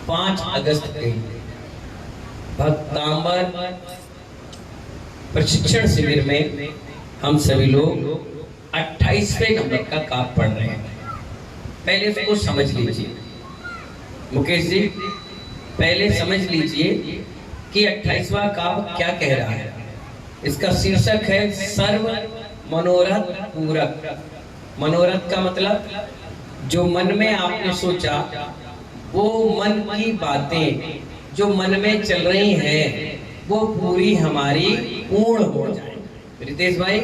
5 अगस्त के भक्तांबर प्रशिक्षण शिविर में हम सभी लोग 28वें नंबर का काव्य पढ़ रहे हैं। पहले उसको समझ लीजिए मुकेश जी, पहले समझ लीजिए कि 28वां काव्य क्या कह रहा है। इसका शीर्षक है सर्व मनोरथ पूरक। मनोरथ का मतलब जो मन में आपने सोचा वो मन की बातें जो मन में चल रही हैं वो पूरी हमारी पूर्ण हो जाए। रितेश भाई,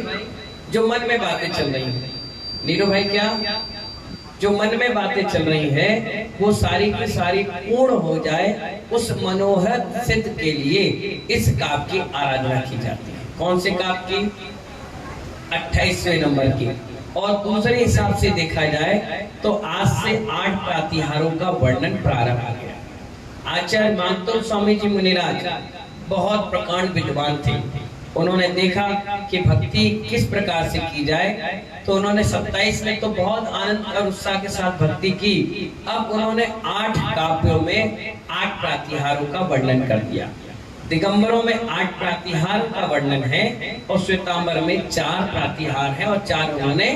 जो मन में बातें चल रही हैं, नीरू भाई क्या, जो मन में बातें चल रही हैं वो सारी की सारी पूर्ण हो जाए, उस मनोहर सिद्ध के लिए इस काव्य की आराधना की जाती है। कौन से काव्य की? 28वें नंबर की। और दूसरे हिसाब से देखा जाए तो आज से 8 प्रातिहारों का वर्णन प्रारंभ हो गया। आचार्य मानतोल स्वामी जी मुनिराज बहुत प्रकांड विद्वान थे। उन्होंने देखा कि भक्ति किस प्रकार से की जाए, तो उन्होंने 27 में तो बहुत आनंद और उत्साह के साथ भक्ति की। अब उन्होंने 8 काव्यों में 8 प्रातिहारों का वर्णन कर दिया। दिगंबरों में 8 प्रातिहार का वर्णन है और श्वेतांबर में 4 प्रातिहार है और 4 उन्होंने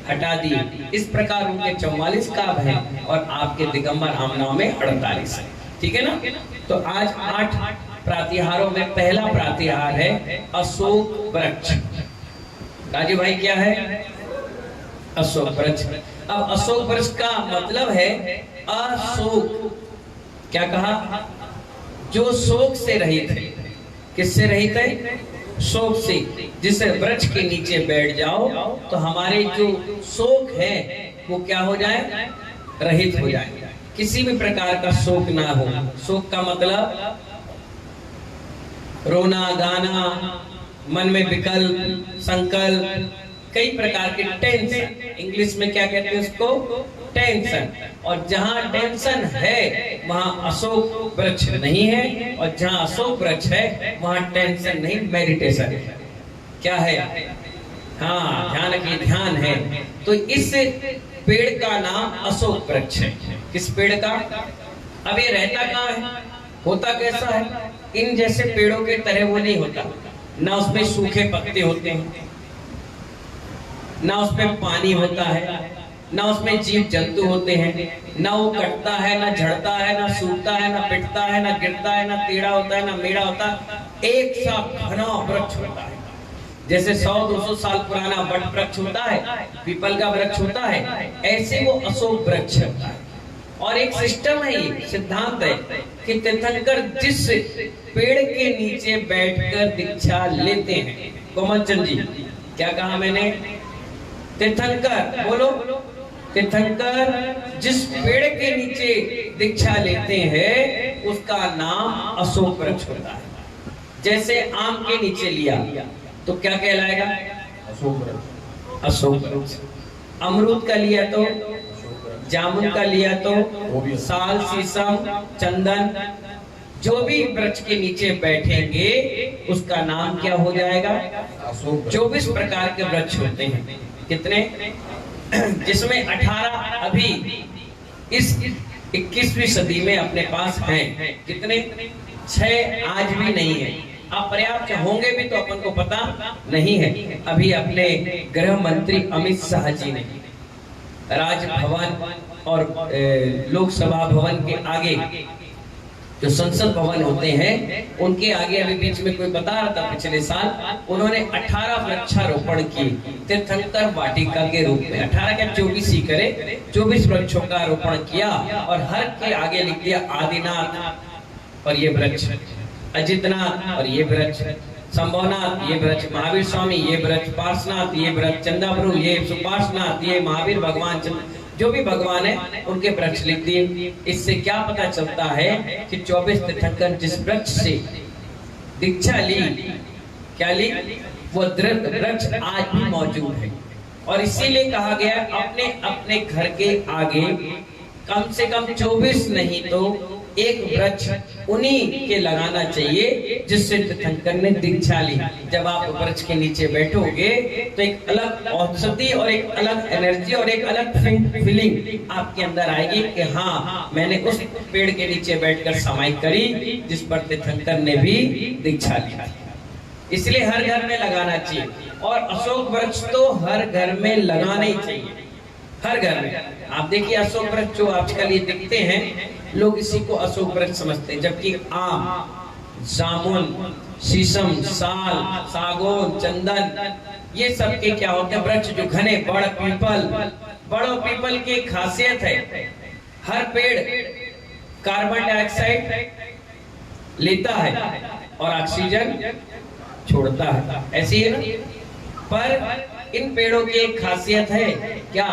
हटा दिए। इस प्रकार उनके 44 काव्य हैं और आपके दिगंबर आमनाओं में 48 है। ठीक है ना? तो आज 8 प्रातिहारों में पहला प्रातिहार है अशोक वृक्ष। राजू भाई क्या है? अशोक वृक्ष। अब अशोक वृक्ष का मतलब है अशोक। क्या कहा? जो शोक से रहित है। किससे रहित है? शोक से। जिस वृक्ष के नीचे बैठ जाओ तो हमारे जो शोक है वो क्या हो जाए? रहित हो जाए। किसी भी प्रकार का शोक ना हो। शोक का मतलब रोना गाना, मन में विकल्प, संकल्प, कई प्रकार के टेंशन। इंग्लिश में क्या कहते हैं उसको? टेंशन। और जहां टेंशन है वहां अशोक वृक्ष नहीं है, और जहां अशोक वृक्ष है वहां टेंशन नहीं, मेडिटेशन है। क्या है? हाँ, ध्यान की ध्यान है। तो इस पेड़ का नाम अशोक वृक्ष है। किस पेड़ का? अब ये रहता कहाँ है? होता कैसा है? इन जैसे पेड़ों के तरह वो नहीं होता। ना उसमें सूखे पत्ते होते हैं, ना उसमें पानी होता है, ना उसमें जीव जंतु होते हैं, ना वो कटता है, ना झड़ता है, ना सूखता है, ना पिटता है, ना गिरता है, ना टेढ़ा होता है, ना मेढ़ा होता है। एक सा घना वृक्ष होता है। जैसे 100-200 साल पुराना वट वृक्ष होता है, पीपल का वृक्ष होता है, ऐसे वो अशोक वृक्ष होता है। और एक सिस्टम है, ये सिद्धांत है कि तीर्थंकर जिस पेड़ के नीचे बैठकर दीक्षा लेते हैं, कोमल चंद जी क्या कहा मैंने? तीर्थंकर बोलो। तीर्थंकर जिस पेड़ के नीचे दीक्षा लेते हैं उसका नाम अशोक वृक्ष होता है। जैसे आम के नीचे लिया तो क्या कहलाएगा? अशोक वृक्ष। अशोक वृक्ष। अमरूद का लिया तो, जामुन का लिया तो, साल, शीशम, चंदन, जो भी वृक्ष के नीचे बैठेंगे उसका नाम क्या हो जाएगा? 24 प्रकार के वृक्ष होते हैं। कितने? जिसमें 18 अभी इस 21वीं सदी में अपने पास हैं। कितने? 6 आज भी नहीं है। अब पर्याप्त होंगे भी तो अपन को पता नहीं है। अभी अपने गृह मंत्री अमित शाह जी ने राजभवन और लोकसभा भवन के आगे जो संसद भवन होते हैं उनके आगे, अभी बीच में कोई बता रहा था पिछले साल, उन्होंने 18 वृक्षारोपण किए तीर्थंकर वाटिका के रूप में। 18 क्या 24 ही करे, 24 वृक्षों का आरोपण किया और हर के आगे लिख दिया आदिनाथ और ये वृक्ष, अजितनाथ और ये वृक्ष, संभवनाथ ये वृक्ष, महावीर स्वामी ये वृक्ष, पार्श्वनाथ ये वृक्ष, चंदाप्रभु ये, सुपार्श्वनाथ ये, महावीर भगवान, जो भी भगवान है उनके वृक्ष लिख दिए। इससे क्या पता चलता है कि 24 तीर्थंकर जिस वृक्ष से दीक्षा ली, क्या ली, वो वृक्ष आज भी मौजूद है। और इसीलिए कहा गया अपने अपने घर के आगे कम से कम 24 नहीं तो एक वृक्ष उन्हीं के लगाना चाहिए जिससे तीर्थंकर ने दीक्षा ली। जब आप वृक्ष के नीचे बैठोगे तो एक अलग औषधि और एक अलग एनर्जी और एक अलग फीलिंग आपके अंदर आएगी कि हाँ, मैंने उस पेड़ के नीचे बैठकर समाई करी जिस पर तीर्थंकर ने भी दीक्षा ली। इसलिए हर घर में लगाना चाहिए, और अशोक वृक्ष तो हर घर में लगाना ही चाहिए, हर घर में। आप देखिए अशोक वृक्ष जो आजकल ये दिखते हैं, लोग इसी को अशोक वृक्ष समझते हैं, जबकि आम, जामुन, शीशम, साल, सागौन, चंदन, ये सब के क्या होते हैं वृक्ष जो घने बड़ो पीपल की खासियत है, हर पेड़ कार्बन डाइऑक्साइड लेता है और ऑक्सीजन छोड़ता है, ऐसी है ना। पर इन पेड़ों की एक खासियत है क्या,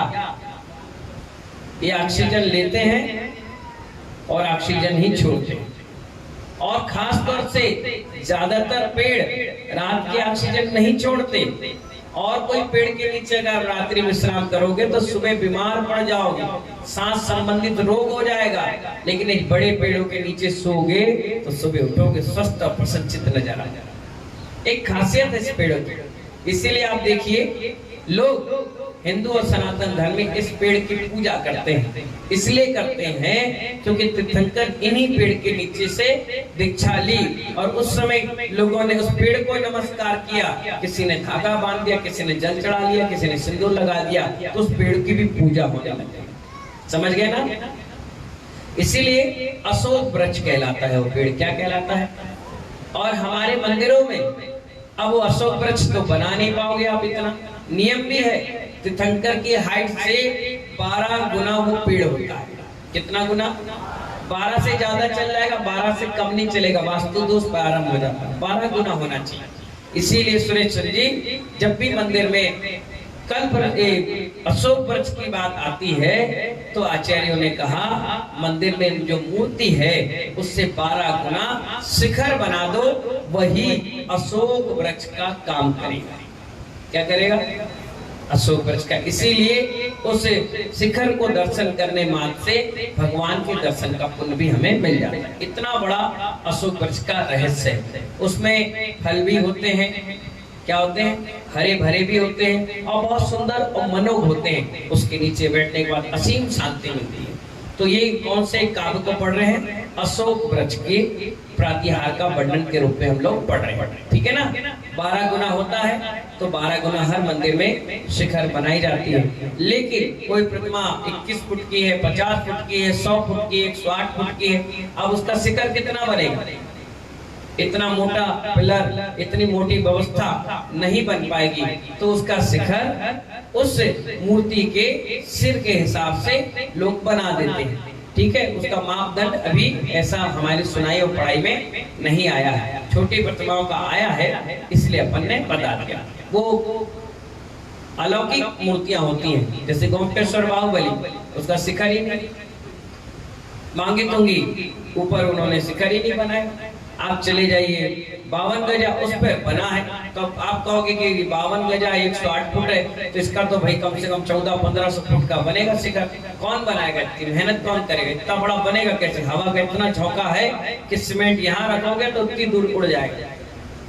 ये ऑक्सीजन लेते हैं और ऑक्सीजन ही छोड़ते हैं। और खास तौर से ज्यादातर पेड़ रात के ऑक्सीजन नहीं छोड़ते, और कोई पेड़ के नीचे अगर रात्रि विश्राम करोगे तो सुबह बीमार पड़ जाओगे, सांस संबंधित रोग हो जाएगा। लेकिन एक बड़े पेड़ों के नीचे सोओगे तो सुबह उठोगे स्वस्थ और प्रसन्नचित्त नजर आ जाएगा। एक खासियत है इस पेड़ों की। इसीलिए आप देखिए लोग हिंदू और सनातन धर्म में इस पेड़ की पूजा करते हैं, इसलिए करते हैं क्योंकि तीर्थंकर इन्हीं पेड़ के नीचे से दीक्षा ली, और उस समय लोगों ने उस पेड़ को नमस्कार किया, किसी ने धागा बांध दिया, किसी ने जल चढ़ा लिया, किसी ने सिंदूर लगा दिया, तो उस पेड़ की भी पूजा होने लगी। समझ गए ना। इसीलिए अशोक वृक्ष कहलाता है वो पेड़, क्या कहलाता है। और हमारे मंदिरों में अब वो अशोक वृक्ष तो बना नहीं पाओगे आप, इतना नियम भी है, तीर्थंकर की हाइट से 12 गुना वो पेड़ होता है। कितना गुना? 12 से ज्यादा चल जाएगा, 12 से कम नहीं चलेगा, वास्तु दोष प्रारंभ हो जाता है, 12 गुना होना चाहिए। इसीलिए सुरेश जी जब भी मंदिर में कल्प अशोक वृक्ष की बात आती है तो आचार्यों ने कहा मंदिर में जो मूर्ति है उससे 12 गुना शिखर बना दो, वही अशोक वृक्ष का काम करेगा। क्या करेगा? अशोक वृक्ष का। इसीलिए उस शिखर को दर्शन करने मात्र से भगवान के दर्शन का पुण्य भी हमें मिल जाता है। इतना बड़ा अशोक वृक्ष का रहस्य है। उसमें फल भी होते हैं, क्या होते हैं? हरे भरे भी होते हैं और बहुत सुंदर और मनोहर होते हैं। उसके नीचे बैठने के बाद असीम शांति मिलती है। तो ये कौन से काव्य को पढ़ रहे हैं? अशोक वृक्ष के प्रातिहार का वर्णन के रूप में हम लोग पढ़ रहे हैं, ठीक है ना। 12 गुना होता है तो 12 गुना हर मंदिर में शिखर बनाई जाती है। लेकिन कोई प्रतिमा 21 फुट की है, 50 फुट की है, 100 फुट की है, 108 फुट की है, अब उसका शिखर कितना बनेगा? इतना मोटा पिलर, इतनी मोटी व्यवस्था नहीं बन पाएगी, तो उसका शिखर उस मूर्ति के सिर के हिसाब से लोग बना देते हैं, ठीक है। उसका मापदंड अभी ऐसा हमारी सुनाई और पढ़ाई में नहीं आया है। छोटी प्रतिमाओं का आया है, इसलिए अपन ने बता दिया। वो अलौकिक मूर्तियां होती हैं, जैसे गोमटेश्वर बाहुबली, उसका शिखर ही नहीं, मांगी तुंगी ऊपर उन्होंने शिखर ही नहीं बनाया। आप चले जाइए 52 गजा उस पर बना है, तो आप कहोगे कि 52 गजा 108 फुट है, तो इसका तो भाई कम से कम 1400-1500 फुट का बनेगा शिखर। कौन बनाएगा? इतनी मेहनत कौन करेगा? इतना बड़ा बनेगा कैसे? हवा का इतना झोंका है कि सीमेंट यहाँ रखोगे तो उतनी दूर उड़ जाएगा,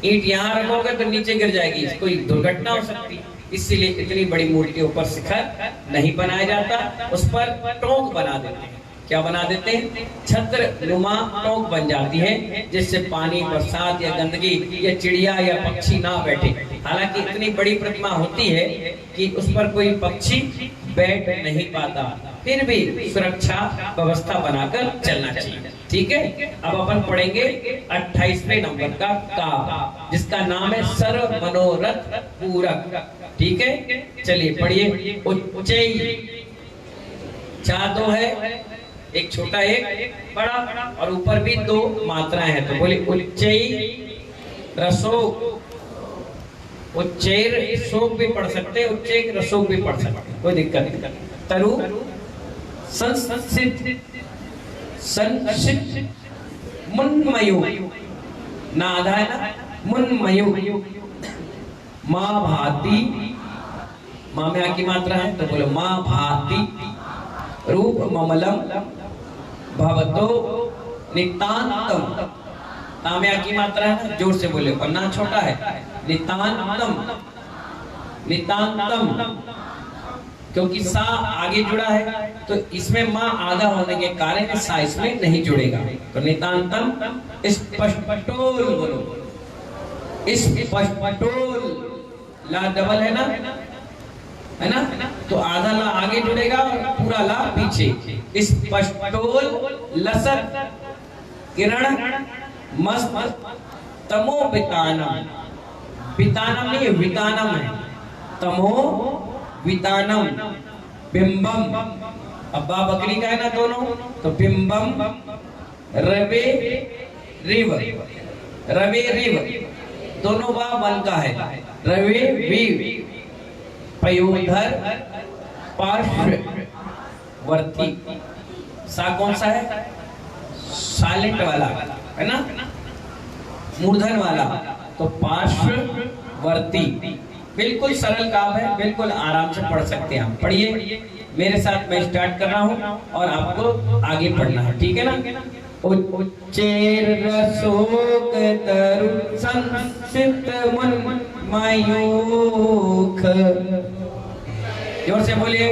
ईंट यहाँ रखोगे तो नीचे गिर जाएगी, कोई दुर्घटना हो सकती है। इसीलिए इतनी बड़ी मूर्तियों पर शिखर नहीं बनाया जाता, उस पर टोंक बना देते हैं। क्या बना देते हैं? छत्र नुमा टोंक बन जाती है, जिससे पानी, बरसात या गंदगी या चिड़िया या पक्षी ना बैठे। हालांकि इतनी बड़ी प्रतिमा होती है कि उस पर कोई पक्षी बैठ नहीं पाता, फिर भी सुरक्षा व्यवस्था बनाकर चलना चाहिए, ठीक है। अब अपन पढ़ेंगे 28वें नंबर का काव्य, जिसका नाम है सर्व मनोरथ पूरक, ठीक है। चलिए पढ़िए। उच्चई, चार दो है, एक छोटा एक बड़ा, और ऊपर भी 2 मात्राएं हैं, तो बोले उच्चई रसोक। उच्चैर शोक भी पढ़ सकते हैं, उच्चैर रसोक भी पढ़ सकते हैं, कोई दिक्कत नहीं। तरु संसित संसित मुन्मयो, ना आधा है ना, मुन्मयो। माँ भाती, माँ में आ की मात्रा है, तो बोलो माँ भाती। रूप ममलम भवतो नितांतम, ताम्या की मात्रा है, जोर से बोले, और ना छोटा है, नितांतम, नितांतम, क्योंकि सा आगे जुड़ा है तो इसमें माँ आधा होने के कारण सा इसमें नहीं जुड़ेगा। तो नितांतम स्पष्टोल बोलो, स्पष्टोल, ला डबल है ना, है ना, तो आधा ला आगे जुड़ेगा और पूरा ला पीछे। स्पष्टोल लसत किरण मस्त तमो वितानम, वितानम नहीं वितानम है, तमो वितानम बिंबम, अब्बा बकरी का है ना दोनों, तो बिंबम रवे रिव, रवे रिव दोनों बा बन का है, रवे वी पयोधर पार्श्ववर्ती, सा कौन सा है, साइलेंट वाला है ना, मूर्धन वाला, तो पार्श्ववर्ती। बिल्कुल सरल काम है, बिल्कुल आराम से पढ़ सकते हैं आप। पढ़िए मेरे साथ, मैं स्टार्ट कर रहा हूँ और आपको आगे पढ़ना है, ठीक है ना। उच्चैर रसोक तरु संसित मन मयूख, जोर से बोलिए,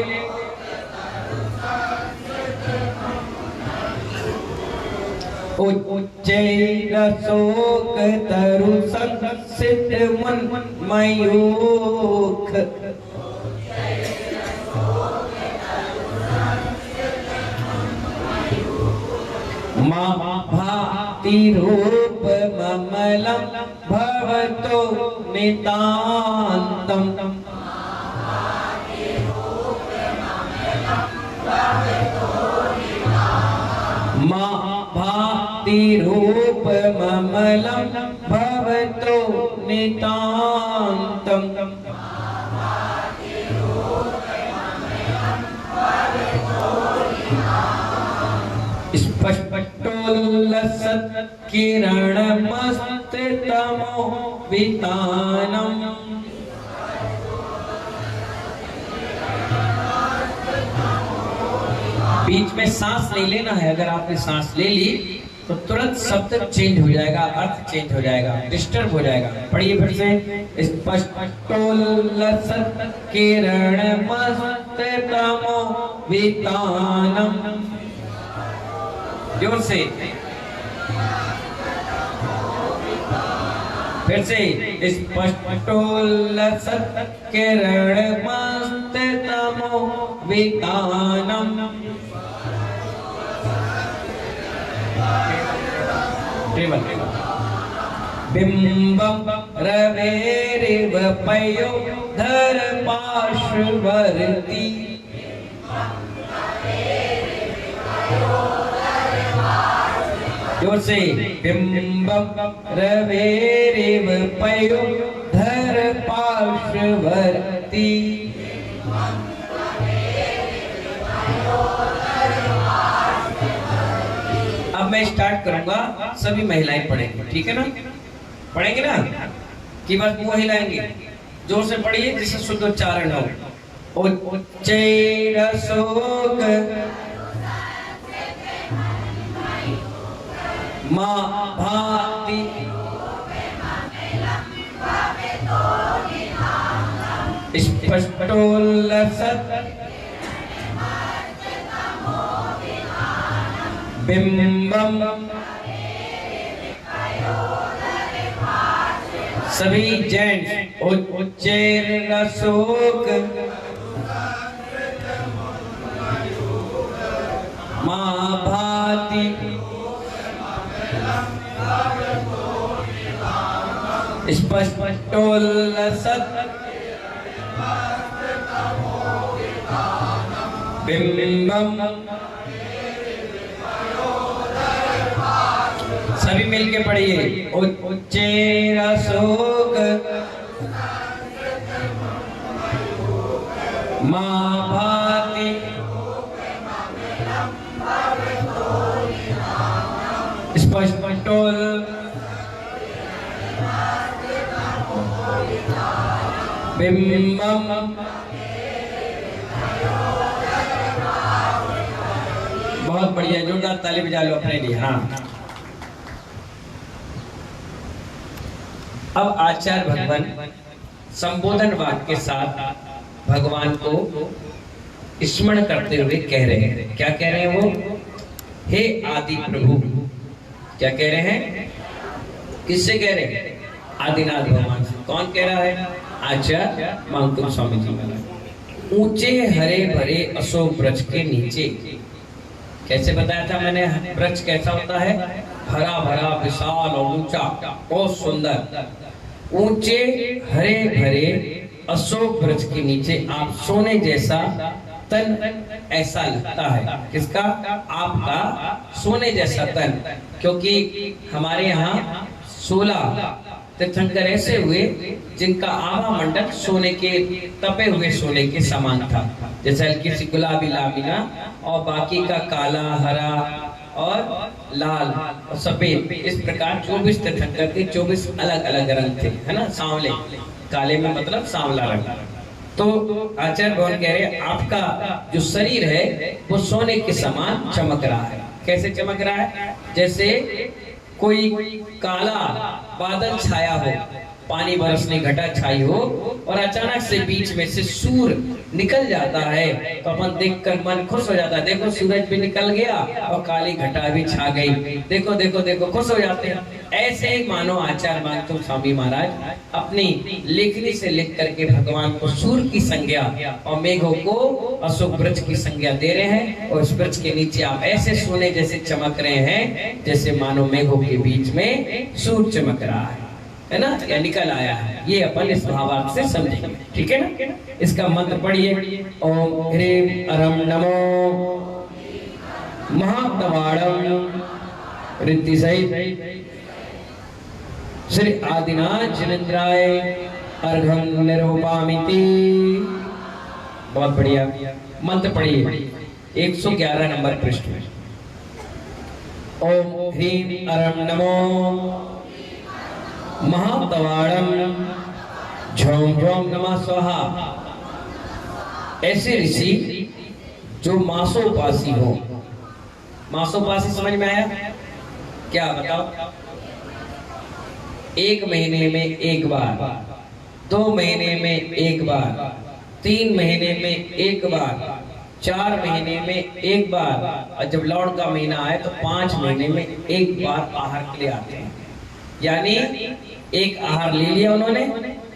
उच्चैर रसोक तरु संसित मन मयूख, भाति रूप ममलम भवतो नितांतम, भाति रूप ममलम भवतो नितांतम, स्पष्टोल्लसत् किरण मस्त तमो वितानम, बीच में सांस नहीं लेना है, अगर आपने सांस ले ली तो तुरंत शब्द चेंज हो जाएगा, अर्थ चेंज हो जाएगा, डिस्टर्ब हो जाएगा। पढ़िए फिर से, स्पष्टोल्लसत् किरण मस्त तमो वितानम, जोर से, फिर से, स्पष्टोल्लसत् किरण मस्त तमो वितानम, बिंबम रवेरिव पयोधर पार्श्ववर्ती, जोर से, बिंबम रवेरिव पयोधर पार्श्ववर्ती। अब मैं स्टार्ट करूंगा, सभी महिलाएं पढ़ेंगी, ठीक है ना, पढ़ेंगे ना, कि बस मुंह हिलाएंगे, जोर से पढ़िए जिससे शुद्ध उच्चारण हो। उच्चैरसोक माँ भाति स्पष्टोल्लसत् बिंबम, सभी जेंट्स, उच्चैरसोक माँ भाति स्पष्टोल्लसत् बिंबम, सभी मिलके पढ़िए, उच्चैरसोक माँ भाति स्पष्टोल बिंबम, बहुत बढ़िया, जोरदार ताली बजा लो अपने लिए। हाँ, अब आचार्य भगवान संबोधन वाक्य के साथ भगवान को स्मरण करते हुए कह रहे हैं। क्या कह रहे हैं वो? हे आदि प्रभु। क्या कह रहे हैं? किससे कह रहे हैं? आदिनाथ भगवान से। कौन कह रहा है? आचार्य मांगतुक स्वामी जी। ऊंचे हरे भरे अशोक वृक्ष के नीचे, कैसे बताया था मैंने वृक्ष कैसा होता है? हरा भरा, विशाल और ऊंचा, बहुत सुंदर। ऊंचे हरे भरे अशोक वृक्ष के नीचे आप सोने जैसा तन ऐसा लगता है। किसका? आपका सोने जैसा तन। क्योंकि हमारे यहाँ 16 तीर्थंकर ऐसे हुए जिनका आभा मंडल सोने के, तपे हुए सोने के समान था। जैसे हल्की सी गुलाबी लामिना और बाकी का काला, हरा और लाल और सफेद, इस प्रकार 24 तीर्थंकर के 24 अलग अलग रंग थे, है ना। सांवले, काले में मतलब सांवला रंग। तो आचार्य भगवान कह रहे हैं आपका जो शरीर है वो सोने के समान चमक रहा है। कैसे चमक रहा है? जैसे कोई काला बादल छाया हो, पानी बरसने घटा छाई हो और अचानक से बीच में से सूर्य निकल जाता है तो अपन देखकर मन खुश हो जाता है। देखो सूरज भी निकल गया और काली घटा भी छा गई, देखो देखो देखो, खुश हो जाते हैं। ऐसे ही मानो आचार्य मांगतुक स्वामी महाराज अपनी लेखनी से लिख करके भगवान को सूर्य की संज्ञा और मेघों को अशोक वृक्ष की संज्ञा दे रहे हैं। और उस वृक्ष के नीचे आप ऐसे सोने जैसे चमक रहे हैं जैसे मानो मेघों के बीच में सूर्य चमक रहा है ना, या निकल आया है। ये अपन इस भावार्थ से समझेंगे, ठीक है ना। इसका मंत्र पढ़िए। ओम ह्रीं अरम नमो महातवाड़म रिद्धि सहित श्री आदिनाथ जिनेन्द्राय अर्घं निरूपामिति। बहुत बढ़िया मंत्र पढ़िए 111 नंबर पृष्ठ में। ओम ह्रीं अरम नमो महातवाड़म झोम झोम नमः स्वाहा। ऐसे ऋषि जो मासोपासी हो। मासोपासी समझ में आया? क्या बताओ? 1 महीने में एक बार, 2 महीने में एक बार, 3 महीने में एक बार, 4 महीने में एक बार, और जब लौट का महीना आए तो 5 महीने में एक बार आहार के लिए आते हैं। यानी एक आहार ले लिया उन्होंने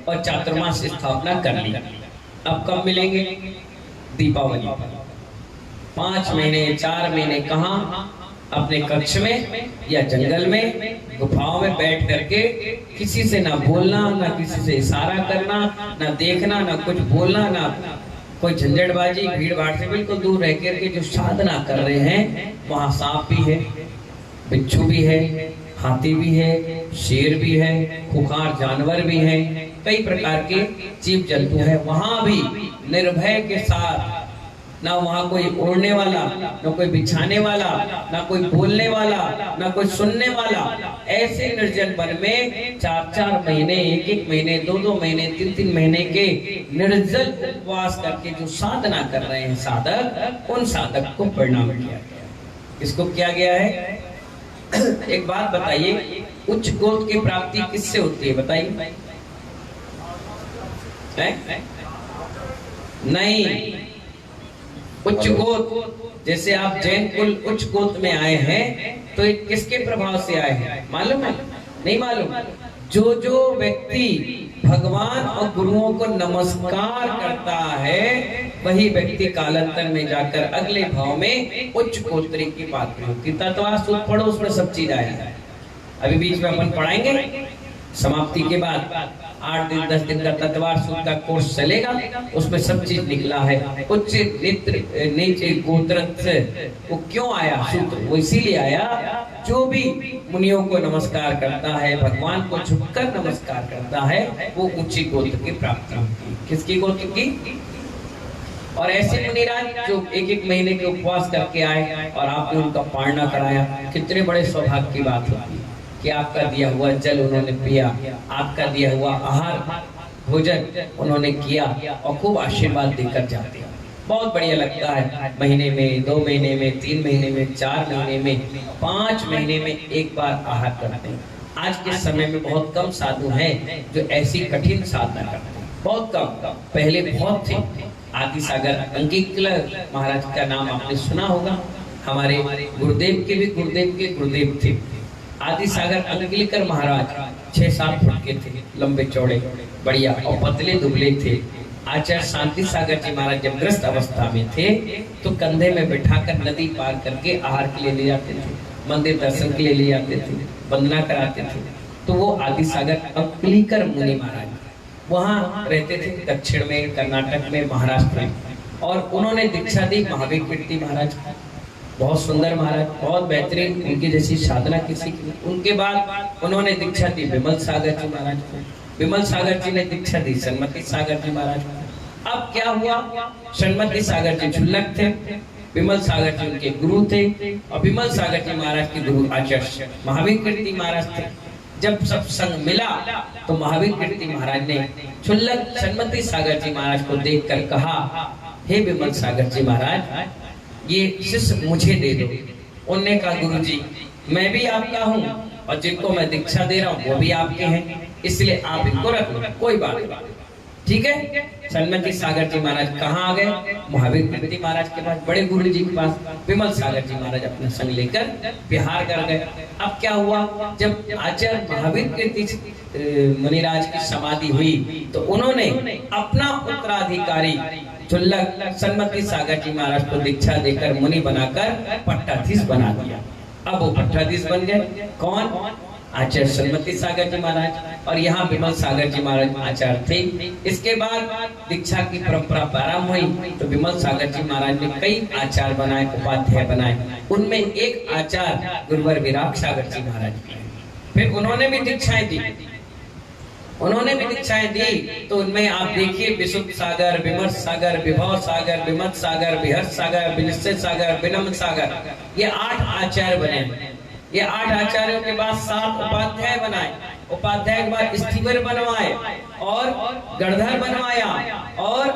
और चातुर्मास स्थापना कर ली। अब कब मिलेंगे? दीपावली। 5 महीने 4 महीने कहाँ? अपने कक्ष में या जंगल में, गुफाओं में बैठ करके किसी से ना बोलना, ना किसी से इशारा करना, ना देखना, ना कुछ बोलना, ना कोई झंझटबाजी, भीड़ भाड़ से बिल्कुल दूर रह करके जो साधना कर रहे हैं। वहाँ सांप भी है, बिच्छू भी है, हाथी भी है, शेर भी है, खुखार जानवर भी है, कई प्रकार के जीव जंतु है। वहां भी निर्भय के साथ, ना वहां कोई ओढ़ने वाला, ना कोई बिछाने वाला, ना कोई बोलने वाला, ना कोई सुनने वाला, ऐसे निर्जन वन में 4-4 महीने, 1-1 महीने, 2-2 महीने, 3-3 महीने के निर्जल उपवास करके जो साधना कर रहे हैं साधक, उन साधक को प्रणाम किया गया। इसको किया गया है। एक बात बताइए, उच्च गोत्र की प्राप्ति किससे होती है? बताइए। नहीं, उच्च गोत्र, जैसे आप जैन कुल उच्च गोत्र में आए हैं तो किसके प्रभाव से आए हैं? मालूम है? नहीं मालूम? जो जो व्यक्ति भगवान और गुरुओं को नमस्कार करता है वही व्यक्ति कालांतर में जाकर अगले भाव में उच्च गोत्री की बात होती। तत्वार सूत्र पढ़ो, उसमें सब चीज आया। अभी बीच में अपन पढ़ाएंगे, समाप्ति के बाद 8 दिन 10 दिन का तत्वार सूत्र का कोर्स चलेगा, उसमें सब चीज निकला है। उच्च नीचे गोत्र वो क्यों आया सूत्र? वो इसीलिए आया, जो भी मुनियों को नमस्कार करता है, भगवान को झुककर नमस्कार करता है, वो ऊंची गोत्र की प्राप्ति होती है। किसकी गोत्र की? और ऐसे मुनिराज जो 1-1 महीने के उपवास करके आए और आपने उनका पारणा कराया, कितने बड़े सौभाग्य की बात होती है कि आपका दिया हुआ जल उन्होंने पिया, आपका दिया हुआ आहार भोजन उन्होंने किया और खूब आशीर्वाद देकर जाते हैं। बहुत बढ़िया लगता है। महीने में, 2 महीने में, 3 महीने में, 4 महीने में, 5 महीने में एक बार आहार करते हैं। आज के समय में बहुत कम साधु हैं जो ऐसी कठिन साधना करते हैं, बहुत कम। पहले बहुत थे। आदि सागर अंगिकल महाराज का नाम आपने सुना होगा। हमारे गुरुदेव के भी गुरुदेव के गुरुदेव थे। आदि सागर अंगिकल महाराज 6-7 फुट के थे, लंबे चौड़े, बढ़िया और पतले दुबले थे। आचार्य शांति सागर जी महाराज जब ग्रस्त अवस्था में थे तो कंधे में बिठाकर नदी पार करके आहार के लिए ले जाते थे, मंदिर दर्शन के लिए ले जाते थे, वंदना कराते थे। तो वो आदि सागर अंगिकल मुनि महाराज वहाँ रहते थे, दक्षिण में, कर्नाटक में, महाराष्ट्र में। और उन्होंने दीक्षा दी महावीर कीर्ति महाराज, बहुत सुंदर महाराज, बहुत बेहतरीन, उनकी जैसी साधना किसी की। उनके बाद उन्होंने दीक्षा दी विमल सागर जी महाराज को। विमल सागर जी ने दीक्षा दी सन्मति सागर जी महाराज को। अब क्या हुआ, सन्मति सागर जी क्षुल्लक थे, विमल सागर जी उनके गुरु थे, और विमल सागर जी महाराज के गुरु आचार्य महावीर कीर्ति महाराज थे। जब सत्संग मिला तो महावीर कीर्ति महाराज ने क्षुल्लक सन्मति सागर जी महाराज को देखकर कहा, हे विमल सागर जी महाराज, ये शिष्य मुझे दे दो। उन्होंने कहा, गुरुजी मैं भी आपका हूँ और जिनको मैं दीक्षा दे रहा हूँ वो भी आपके हैं, इसलिए आप इनको रख लो, कोई बात नहीं। ठीक है। सन्मति सागर जी महाराज कहाँ आ गए, महावीर कीर्ति महाराज के पास, बड़े गुरु जी के पास। विमल सागर जी महाराज अपना संग लेकर बिहार कर गए। अब क्या हुआ, जब आचार्य महावीर कीर्ति मुनिराज की समाधि हुई तो उन्होंने अपना उत्तराधिकारी क्षुल्लक सन्मति सागर जी महाराज को दीक्षा देकर मुनि बनाकर पट्टाधीश बना दिया। अब वो पट्टाधीश बन गए। कौन, आचार्य सन्मति सागर जी महाराज, और यहाँ विमल सागर जी महाराज आचार्य थे। इसके बाद दीक्षा की परंपरा प्रारंभ हुई तो विमल सागर जी महाराज ने कई आचार्य बनाए, उपाध्याय बनाए। उनमें एक आचार्य गुरुवर विराग सागर जी महाराज, फिर उन्होंने भी दीक्षाएं दी। उन्होंने भी दीक्षाएं दी तो उनमें आप देखिए विशुद्ध सागर, विमर्श सागर, विभव सागर, विमत सागर, विहर्ष सागर, विनिश्चय सागर, विनम्र सागर, ये 8 आचार्य बने। ये 8 आचार्यों के बाद 7 उपाध्याय बनाए, उपाध्याय के बाद स्टीवर बनवाए और गणधर बनवाया और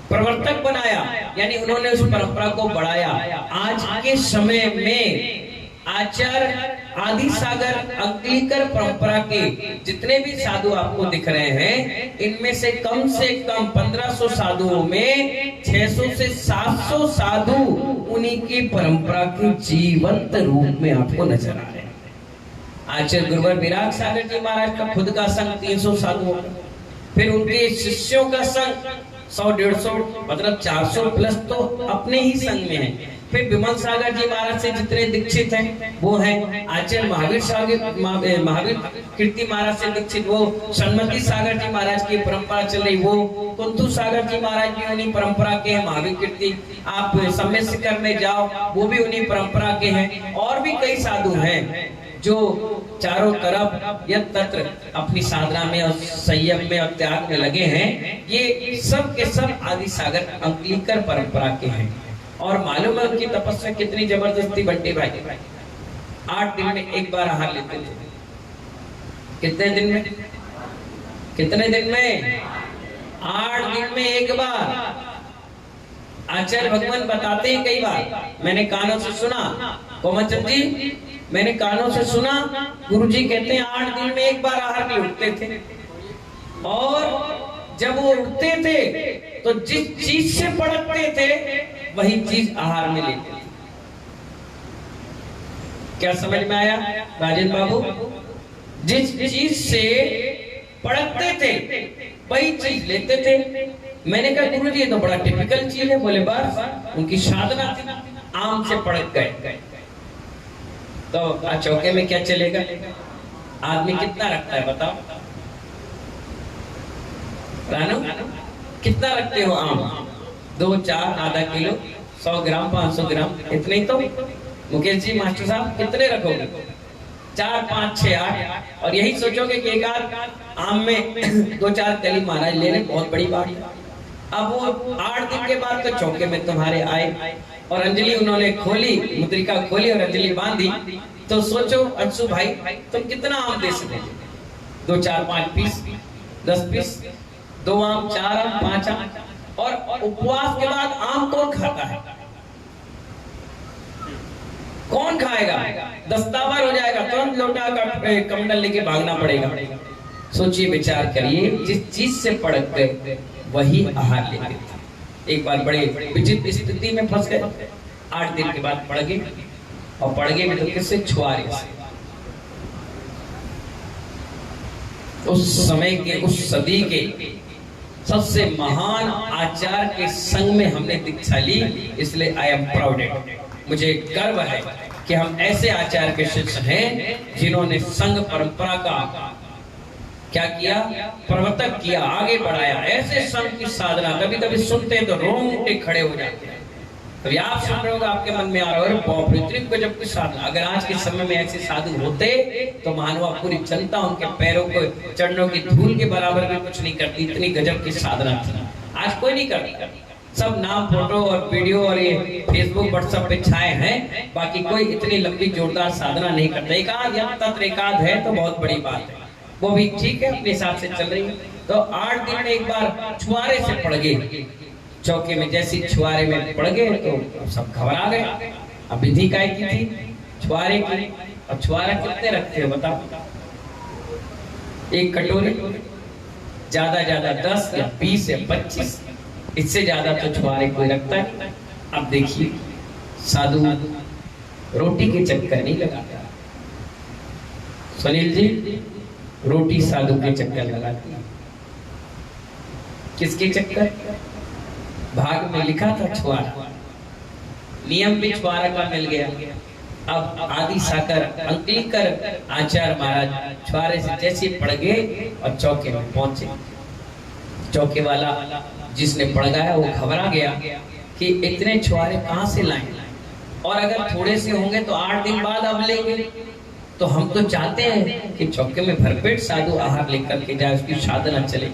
प्रवर्तक बनाया, यानी उन्होंने उस परंपरा को बढ़ाया। आज के समय में आचार्य आदि सागर अंगिकल परंपरा के जितने भी साधु आपको दिख रहे हैं, इनमें से कम 1500 साधुओं में 600 से 700 साधु उन्हीं की परंपरा के जीवंत रूप में आपको नजर आ रहे हैं। आचार्य गुरुवर विराग सागर जी महाराज का खुद का संघ 300 साधुओं का, फिर उनके शिष्यों का संघ 100-150 मतलब 400 प्लस तो अपने ही संघ में है। फिर विमल सागर जी महाराज से जितने दीक्षित हैं वो हैं आचार्य महावीर कीर्ति महाराज से दीक्षित, वो सन्मति सागर जी महाराज की परंपरा चल रही, वो कुंतु सागर जी महाराज भी उन्हीं परंपरा के हैं। महावीर कीर्ति आप समय शिखर में जाओ वो भी उन्हीं परंपरा के हैं। और भी कई साधु हैं जो चारों तरफ यत्र तत्र अपनी साधना में और संयम में और त्याग में लगे हैं। ये सब के सब आदि सागर अंगिकल परंपरा के हैं। और मालूम है उनकी तपस्या कितनी जबरदस्ती बंटी भाई, 8 दिन में एक बार आहार लेते थे। कितने दिन में, कितने दिन में, 8 दिन में एक बार। आचार्य भगवान बताते हैं कई बार, मैंने कानों से सुना, कोमलचंद जी मैंने कानों से सुना, गुरुजी कहते हैं 8 दिन में एक बार आहार में उठते थे। और जब वो उठते थे तो जिस चीज से पड़कते थे वही चीज आहार में लेते थे। क्या समझ में आया राजेंद्र बाबू? जिस चीज से पड़कते थे वही चीज लेते थे। मैंने कहा गुरुजी ये तो बड़ा टिपिकल चीज है। बोले बस उनकी साधना थी, आम से पड़क गए। तो चौके में क्या चलेगा? आदमी कितना रखता है बताओ रानू, कितना रखते हो आम? 2, 4, आधा किलो, 100 ग्राम, 500 ग्राम, इतने ही तो। मुकेश जी मास्टर साहब कितने रखोगे? 4, 5, 6, 8। और यही सोचोगे कि एक आध आम में 2-4 कली महाराज ले रहे, बहुत बड़ी बात है। अब वो 8 दिन के बाद तो चौके में तुम्हारे आए और अंजलि उन्होंने खोली, मुद्रिका खोली और अंजलि बांधी। तो सोचो अंशु भाई तुम कितना आम दे सकते? 2, 4, 5 पीस, 10 पीस, 2 आम, 4 आम, 5 आम, और उपवास के बाद आम कौन खाता है? कौन खाएगा? दस्तावर हो जाएगा, तुरंत लोटा का कमंडल लेके भागना पड़ेगा। सोचिए, विचार करिए, जिस चीज से पड़ गए वही आहार लेते थे। एक बार बड़े विचित्र स्थिति में फंस गए। 8 दिन के बाद पड़ गए, और पड़ गए तो किससे? छुआरे से। उस समय के, उस सदी के सबसे महान आचार्य के संग में हमने दीक्षा ली, इसलिए आई एम प्राउडेड। मुझे गर्व है कि हम ऐसे आचार्य के शिष्य हैं जिन्होंने संघ परंपरा का क्या किया? प्रवर्तक किया, आगे बढ़ाया। ऐसे संघ की साधना कभी कभी सुनते हैं तो रोंगटे खड़े हो जाते हैं। तो आप सुन रहे होगा, आपके मन में आ रहा है जब कुछ साधना। अगर आज के समय में ऐसे साधु होते तो मानवा पूरी जनता उनके पैरों को, चरणों की धूल के बराबर भी कुछ नहीं करती। इतनी गजब की साधना थी। आज कोई नहीं करता, सब नाम, फोटो और वीडियो और ये फेसबुक व्हाट्सएप पे छाए हैं। बाकी कोई इतनी लंबी जोरदार साधना नहीं करता। एकाध या तंत्र एकाध है तो बहुत बड़ी बात है, वो भी ठीक है, अपने हिसाब से चल रही है। तो 8 दिन में एक बार छुआरे से पड़ गए चौके में। जैसे छुआरे में पड़ गए तो सब घबरा गए। अब विधि काय की थी? छुआरे की। और छुआरा कितने रखते हो बताओ? एक कटोरी, ज्यादा 10 या 20 या 25, इससे ज्यादा तो छुआरे कोई रखता है। अब देखिए, साधु रोटी के चक्कर नहीं लगाता। सुनील जी, रोटी साधु के चक्कर लगाती है। किसके चक्कर? भाग में लिखा था छुआरा, नियम भी छुआरा का मिल गया। अब आदि साकर अंकलिकर आचार्य महाराज छुआरे से जैसे पड़ गए और चौके में पहुंचे। चौके वाला जिसने पड़ गया वो घबरा गया कि इतने छुआरे कहां से लाएं, और अगर थोड़े से होंगे तो 8 दिन बाद अब लेंगे। तो हम तो चाहते हैं कि चौके में भरपेट साधु आहार लेकर के जाए, उसकी साधना चले।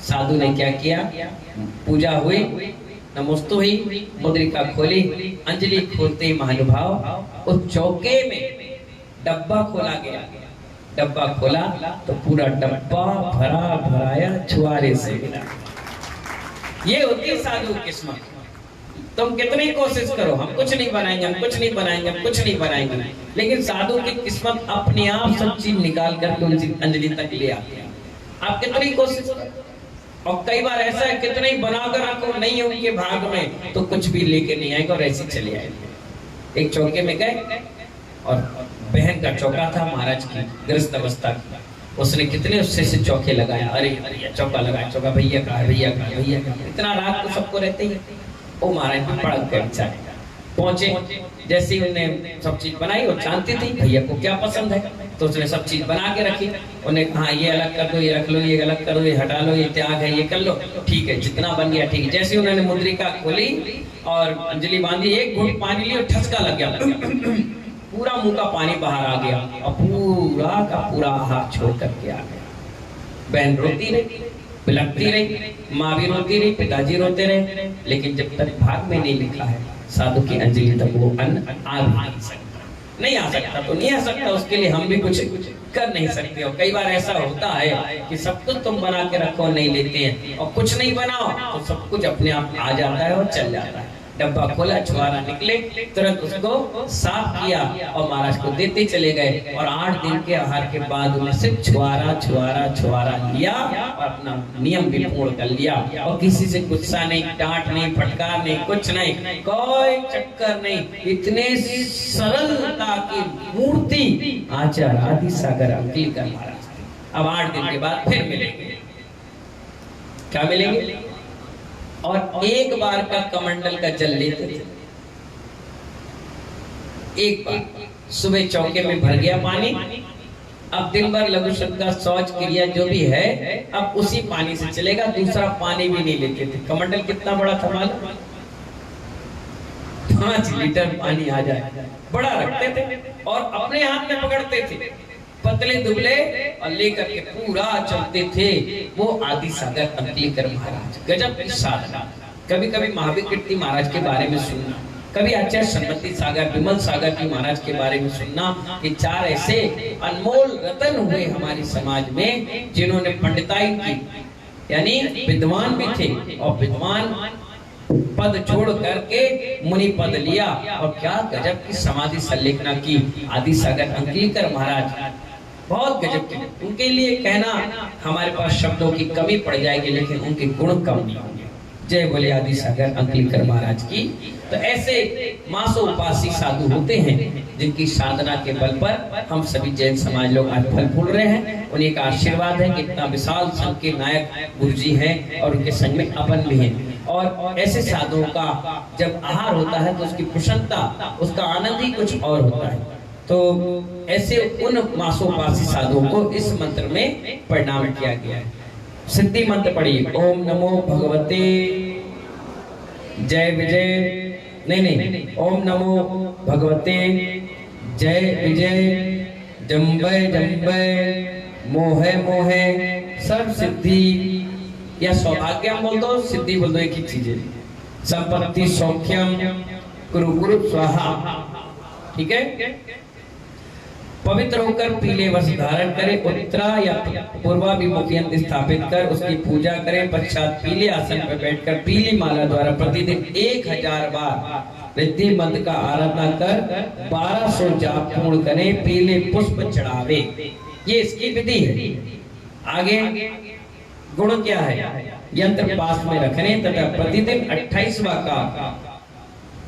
साधु ने क्या किया? पूजा हुई, नमोस्तु हुई, मुद्रिका खोली, अंजलि खोलते ही महानुभाव उस चौके में डब्बा खोला गया। डब्बा खोला तो पूरा डब्बा भरा भराया छुआरे से मिला। ये होती है साधु की किस्मत। तुम कितनी कोशिश करो, हम कुछ नहीं बनाएंगे, हम कुछ नहीं बनाएंगे, हम कुछ नहीं बनाएंगे, लेकिन साधु की किस्मत अपने आप सब चीज निकाल कर अंजलि तक ले आती है। आप कितनी कोशिश करो, और कई बार ऐसा है कितने ही बनाकर रखो, नहीं उनके भाग में तो कुछ भी लेके नहीं आएगा और ऐसे चले आएंगे। एक चौके में गए और बहन का चौका था महाराज की गृहस्थ अवस्था की। उसने कितने उससे से चौके लगाया, अरे अरे चौका लगाया, चौका भैया का, भैया का, भैया का। इतना राग तो सबको रहते ही। वो महाराज भी पढ़ कर पहुंचे। जैसे ही उन्हें सब चीज बनाई, वो जानती थी भैया को क्या पसंद है, तो उसने सब चीज बना के रखी। उन्हें हाँ ये अलग कर दो, ये रख लो, ये अलग कर दो, ये हटा लो, ये त्याग है, ये कर लो, ठीक है, जितना बन गया ठीक है। जैसे उन्होंने मुद्रिका खोली और अंजलि बांधी, एक घूंट पानी ली और ठसका लग गया, पूरा मुंह का पानी बाहर आ गया और पूरा का पूरा हाथ छोड़ करके आ गया। बहन रोती रही, बिलखती रही, माँ भी रोती रही, पिताजी रोते रहे, लेकिन जब तक भाग में नहीं लिखा है साधु की अंजलि तक वो अन्न आ नहीं सकता। नहीं आ सकता तो नहीं आ सकता, उसके लिए हम भी कुछ कर नहीं सकते। और कई बार ऐसा होता है कि सब कुछ तुम बना के रखो, नहीं लेते हैं, और कुछ नहीं बनाओ तो सब कुछ अपने आप आ जाता है और चल जाता है। डब्बा खोला, छुआरा निकले, तुरंत उसको साफ किया और महाराज को देते चले गए। और 8 दिन के आहार के बाद उन्हें सिर्फ छुआरा छुआरा छुआरा लिया और अपना नियम भी पूर्ण कर लिया। और किसी से गुस्सा नहीं, डांट नहीं, फटकार नहीं, कुछ नहीं, कोई चक्कर नहीं। इतने सरलता की मूर्ति आचार्य आदि सागर अंकलिकर महाराज। अब 8 दिन के बाद फिर मिलेंगे। क्या मिलेंगे? और एक बार का कमंडल का जल लेते थे। एक बार सुबह चौके में भर गया पानी, अब दिन भर लघु श्रद्धा शौच क्रिया जो भी है अब उसी पानी से चलेगा, दूसरा पानी भी नहीं लेते थे। कमंडल कितना बड़ा था मालूम? 5 लीटर पानी आ जाए, बड़ा रखते थे और अपने हाथ में पकड़ते थे, पतले दुबले, और लेकर के पूरा चलते थे। वो आदि सागर अंकलिकर महाराज, गजब की साधना। कभी कभी महावीर कीर्ति महाराज के बारे में सुनना, कभी आचार्य सन्मति सागर, विमल सागर जी महाराज के बारे में सुनना, कि 4 ऐसे अनमोल रतन हुए हमारे समाज में जिन्होंने पंडिताई की, यानी विद्वान भी थे और विद्वान पद छोड़ करके मुनि पद लिया। और क्या गजब की समाधि संलेखना की आदि सागर अंकलेकर महाराज, बहुत गजब की। उनके लिए कहना हमारे पास शब्दों की कमी पड़ जाएगी, लेकिन उनके गुण कम नहीं होंगे। जय बोले आदि सागर अंकलेकर महाराज की। तो ऐसे मासों उपासी साधु होते हैं जिनकी साधना के बल पर हम सभी जैन समाज लोग आज फल फूल रहे हैं। उन्हीं का आशीर्वाद है कि इतना विशाल संघ के नायक गुरु जी हैं और उनके संग में अपन भी हैं। और ऐसे साधुओं का जब आहार होता है तो उसकी प्रसन्नता, उसका आनंद ही कुछ और होता है। तो ऐसे उन मासोपासी साधुओं को इस मंत्र में प्रणाम किया गया है। सिद्धि मंत्र पढ़िए, ओम नमो भगवते जय विजय, नहीं, ओम नमो भगवते जय विजय जम्बय जम्बय मोहे मोहे सब सिद्धि या सौभाग्य बोल दो, सिद्धि बोल दो, एक ही चीज है। संपत्ति सौख्यम कुरु कुरु स्वाहा, ठीक है। पवित्र होकर पीले वस्त्र धारण करे, उत्तरा या पूर्वाभिमुखी स्थापित कर उसकी पूजा करें। पश्चात पीले आसन पर बैठकर पीली माला द्वारा प्रतिदिन 1000 बार रिद्धि मंत्र का आराधना कर 1200 जाप पूर्ण करें। पीले पुष्प चढ़ावे, ये इसकी विधि है। आगे गुण क्या है? यंत्र पास में रखने तथा प्रतिदिन 28वां का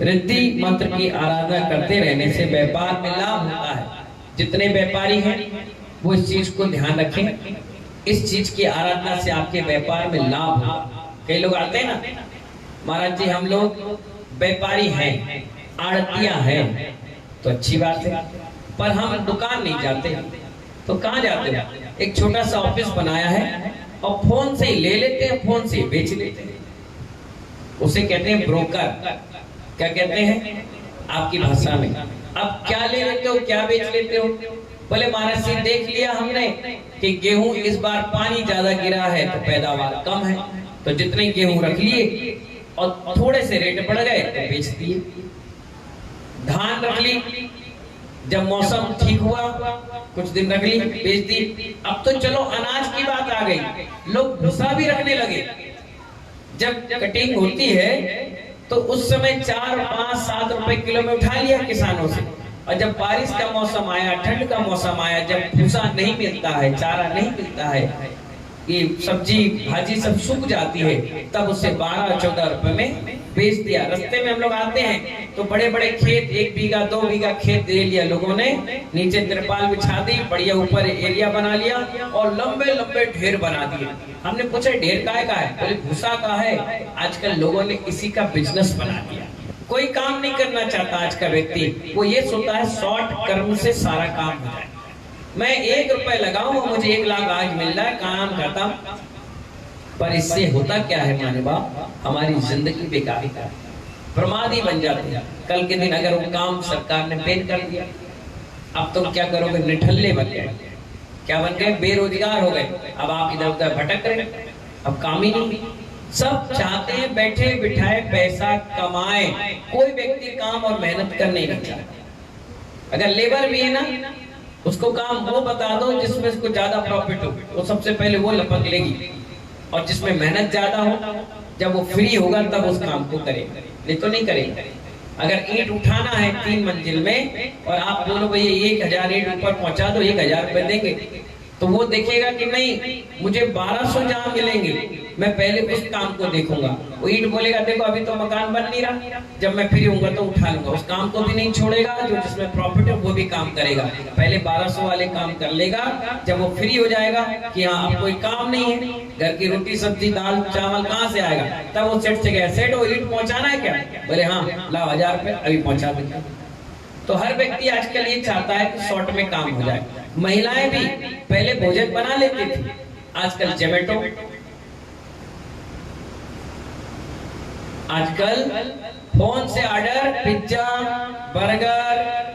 रिद्धि मंत्र की आराधना करते रहने से व्यापार में लाभ होता है। जितने व्यापारी हैं वो इस चीज को ध्यान रखें, इस चीज की आराधना से आपके व्यापार में लाभ हो। कई लोग आते हैं ना, महाराज जी हम लोग व्यापारी हैं, आड़तिया हैं, तो अच्छी बात है, पर हम दुकान नहीं जाते। तो कहाँ जाते हैं? एक छोटा सा ऑफिस बनाया है और फोन से ही ले लेते हैं, फोन से ही बेच लेते हैं। उसे कहते हैं ब्रोकर। क्या कहते हैं आपकी भाषा में? अब क्या ले लेते हो, क्या बेच लेते हो? बोले महाराज जी देख लिया हमने कि गेहूं इस बार पानी ज्यादा गिरा है तो पैदावार कम है, तो जितने गेहूं रख लिए और थोड़े से रेट बढ़ गए तो बेच दिए। धान रख ली, जब मौसम ठीक हुआ कुछ दिन रख ली, बेच दी। अब तो चलो अनाज की बात आ गई, लोग भूसा भी रखने लगे। जब कटिंग होती है तो उस समय 4, 5, 7 रुपए किलो में उठा लिया किसानों से। और जब बारिश का मौसम आया, ठंड का मौसम आया, जब भूसा नहीं मिलता है, चारा नहीं मिलता है, ये सब्जी भाजी सब सूख जाती है, तब उसे 12-14 रुपए में बेच दिया। रास्ते में हम लोग आते हैं तो बड़े बड़े खेत, 1 बीघा 2 बीघा खेत दे लिया लोगों ने, नीचे तिरपाल बिछा दी, बढ़िया ऊपर एरिया बना लिया और लंबे लंबे ढेर बना दिए। हमने पूछा ढेर काहे का है? बोले भूसा का है। आजकल लोगों ने इसी का बिजनेस बना दिया। कोई काम नहीं करना चाहता आज का व्यक्ति, वो ये सोचता है शॉर्ट कर्म से सारा काम हो जाए। मैं 1 रुपए लगाऊं, मुझे 1 लाख आज मिल रहा है, काम करता हूं। पर इससे होता क्या है माने बाप, हमारी जिंदगी बेकार है, प्रमादी बन जाते हैं। कल के दिन अगर वो काम सरकार ने बैन कर दिया, अब तो क्या करोगे? निठल्ले बन गए। क्या बन गए? बेरोजगार हो गए। अब आप इधर उधर भटक रहे, अब काम ही नहीं। सब चाहते हैं बैठे बिठाए पैसा कमाए, कोई व्यक्ति काम और मेहनत करने नहीं चाहता। अगर लेबर भी है ना, उसको काम वो बता दो जिसमें उसको ज्यादा प्रॉफिट हो, वो सबसे पहले वो लपक लेगी। और जिसमें मेहनत ज्यादा हो, जब वो फ्री होगा तब उस काम को करेगा, नहीं तो नहीं करेगा। अगर ईंट उठाना है 3 मंजिल में और आप बोलो भैया 1000 ईंट ऊपर पहुंचा दो, 1000 रुपए देंगे, तो वो देखेगा कि नहीं मुझे 1200 जहां मिलेंगे, मैं पहले उस काम को देखूंगा। वो ईंट बोलेगा देखो अभी तो मकान बन नहीं रहा, जब मैं फ्री होऊंगा तो उठा लूंगा। उस काम को भी नहीं छोड़ेगा, जो जिसमें प्रॉफिट है वो भी काम करेगा। पहले 1200 वाले काम कर लेगा, जब वो फ्री हो जाएगा कि हाँ अब कोई काम नहीं है, घर की रोटी सब्जी दाल चावल कहाँ से आएगा, तब वो सेठ से गया सेठ वो ईंट पहुंचाना है क्या? बोले हाँ लाओ 1000 रुपए अभी पहुंचा देंगे। तो हर व्यक्ति आजकल ये चाहता है कि शॉर्ट में काम हो जाए। महिलाएं भी पहले भोजन बना लेती थी, आजकल जोमेटो, आजकल फोन से order, pizza burger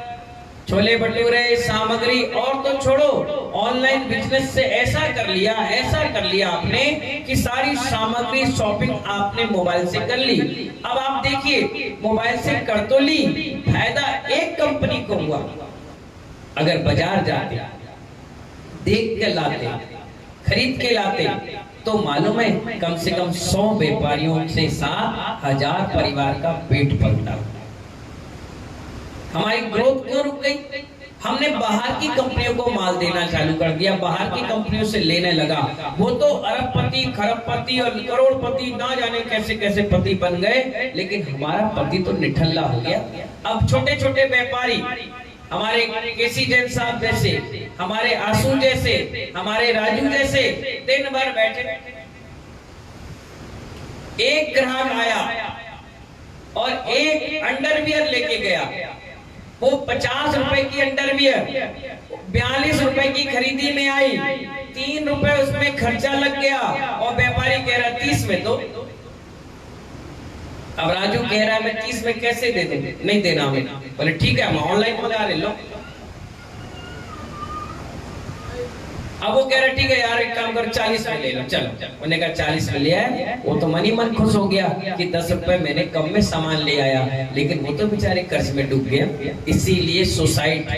chole bhature सामग्री, और तो छोड़ो ऑनलाइन बिजनेस से ऐसा कर लिया आपने कि सारी सामग्री शॉपिंग आपने मोबाइल से कर ली। अब आप देखिए मोबाइल से कर तो ली, फायदा एक कंपनी को हुआ। अगर बाजार जाते, देख के लाते, खरीद के लाते, तो मालूम है कम से कम 100 व्यापारियों से 7,000 परिवार का पेट पलता। हमारी ग्रोथ क्यों रुक गई? हमने बाहर की कंपनियों को माल देना चालू कर दिया, बाहर की कंपनियों से लेने लगा। वो तो अरबपति, खरबपति और करोड़पति ना जाने कैसे कैसे पति बन गए, लेकिन हमारा पति तो निठल्ला हो गया। अब छोटे छोटे व्यापारी, हमारे केसी जैन साहब जैसे, हमारे आंसू जैसे, हमारे राजू जैसे, दिन भर बैठे। एक ग्राहक आया और एक अंडरवियर लेके गया। वो 50 रुपए की अंडरवियर 42 रुपए की खरीदी में आई, 3 रुपए उसमें खर्चा लग गया और व्यापारी कह रहा 30 में दो। अब राजू कह रहा है मैं 30 में कैसे दे दूं? नहीं देना हमें। बोले ठीक है हम ऑनलाइन मंगा ले लो। अब वो कह रहा ठीक है यार एक काम कर 40 में ले लो, चलो। उन्होंने कहा 40 में ले आया। वो तो मन ही मन खुश हो गया कि 10 रुपए मैंने कम में सामान ले आया, लेकिन वो तो बेचारे कर्ज में डूब गया। इसीलिए सुसाइड,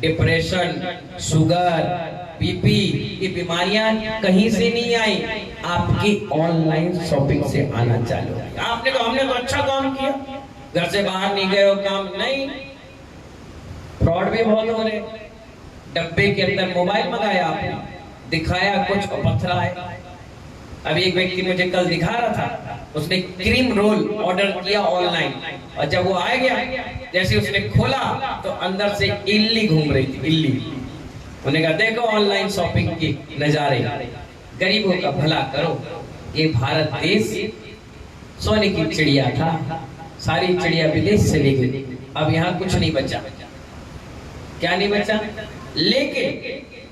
डिप्रेशन, शुगर, बीपी, ये बीमारियां कहीं से नहीं आई, आपकी ऑनलाइन शॉपिंग से आना चालू है। आपने तो हमने तो अच्छा काम किया, घर से बाहर नहीं गए हो, काम नहीं। फ्रॉड भी बहुत हो रहे। डब्बे के अंदर मोबाइल मंगाया आपने, दिखाया कुछ और पत्थरा है। अभी एक व्यक्ति मुझे कल दिखा रहा था, उसने क्रीम रोल ऑर्डर किया ऑनलाइन, और जब वो आ गया, जैसे उसने खोला तो अंदर से इल्ली घूम रही थी, इल्ली। उन्होंने कहा देखो ऑनलाइन शॉपिंग की नजारे, गरीबों का भला करो। ये भारत देश सोने की चिड़िया था, सारी चिड़िया विदेश से ले गई, अब यहाँ कुछ नहीं बचा। क्या नहीं बचा? लेकिन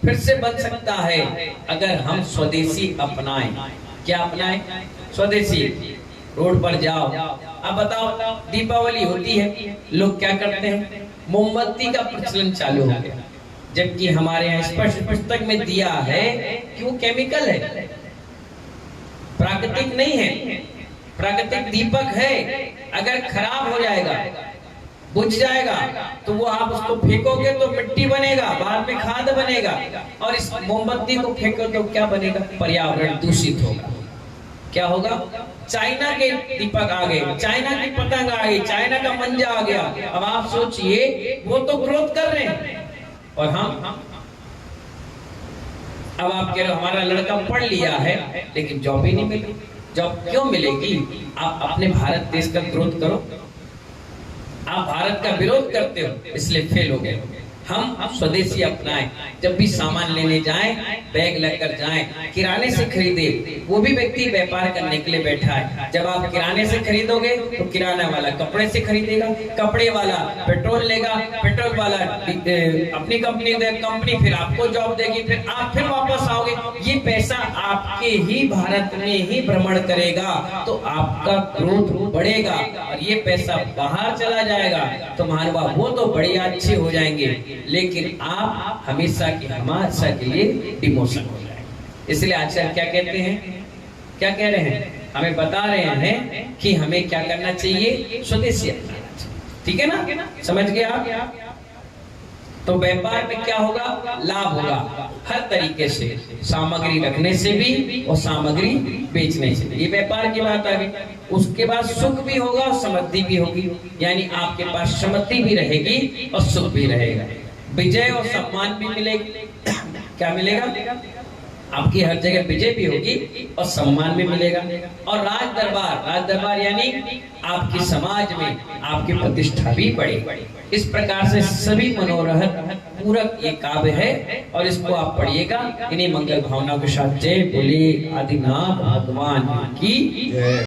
फिर से बन सकता है अगर हम स्वदेशी अपनाएं। क्या अपनाएं? स्वदेशी। रोड पर जाओ, अब बताओ दीपावली होती है, लोग क्या करते हैं? मोमबत्ती का प्रचलन चालू हो गया, जबकि हमारे यहाँ स्पष्ट पुस्तक में दिया है कि वो केमिकल है, प्राकृतिक नहीं है। प्राकृतिक दीपक है, अगर खराब हो जाएगा, बुझ जाएगा, तो वो आप उसको फेंकोगे तो मिट्टी बनेगा, बाद में खाद बनेगा। और इस मोमबत्ती को फेंको तो क्या बनेगा? पर्यावरण दूषित होगा। क्या होगा? चाइना के दीपक आ गए, चाइना की पतंग आ गई, चाइना का मंजा आ गया। अब आप सोचिए, वो तो ग्रोथ कर रहे हैं और हम अब आप कह रहे हो हमारा लड़का पढ़ लिया है लेकिन जॉब ही नहीं मिली। जॉब क्यों मिलेगी? आप अपने भारत देश का ग्रोथ करो। आप भारत का विरोध करते हो इसलिए फेल हो गए। हम स्वदेशी अपनाएं, जब भी सामान लेने जाएं बैग लेकर जाएं, किराने से खरीदे। वो भी व्यक्ति व्यापार करने के लिए बैठा है। जब आप किराने से खरीदोगे तो किराना वाला कपड़े से खरीदेगा, कपड़े वाला पेट्रोल लेगा, पेट्रोल वाला अपनी कंपनी देगा, कंपनी फिर आपको जॉब देगी, फिर आप फिर वापस आओगे। ये पैसा आपके ही भारत में ही भ्रमण करेगा तो आपका ग्रोथ बढ़ेगा, और ये पैसा बाहर चला जाएगा तो महानुभाव वो तो बढ़िया अच्छे हो जाएंगे, लेकिन आप हमेशा के लिए डिमोशन हो जाएंगे। इसलिए आचार्य क्या कहते हैं? क्या कह रहे हैं? हमें बता रहे हैं कि हमें क्या करना चाहिए? स्वदेशी अपनाना चाहिए। ठीक है ना? समझ गए आप? तो व्यापार में क्या होगा? लाभ होगा हर तरीके से, सामग्री रखने से भी और सामग्री बेचने से भी। ये व्यापार की बात आ गई। उसके बाद सुख भी होगा और समृद्धि भी होगी, यानी आपके पास समृद्धि भी रहेगी और सुख भी रहेगा, विजय और सम्मान भी मिलेगी। क्या मिलेगा? आपकी हर जगह विजय भी होगी और सम्मान भी मिलेगा। और राज दरबार यानी आपकी समाज में आपकी प्रतिष्ठा भी बढ़ेगी। इस प्रकार से सभी मनोरथ पूरक ये काव्य है और इसको आप पढ़िएगा इन्हीं मंगल भावना के साथ। जय बोले आदिनाथ भगवान की जय।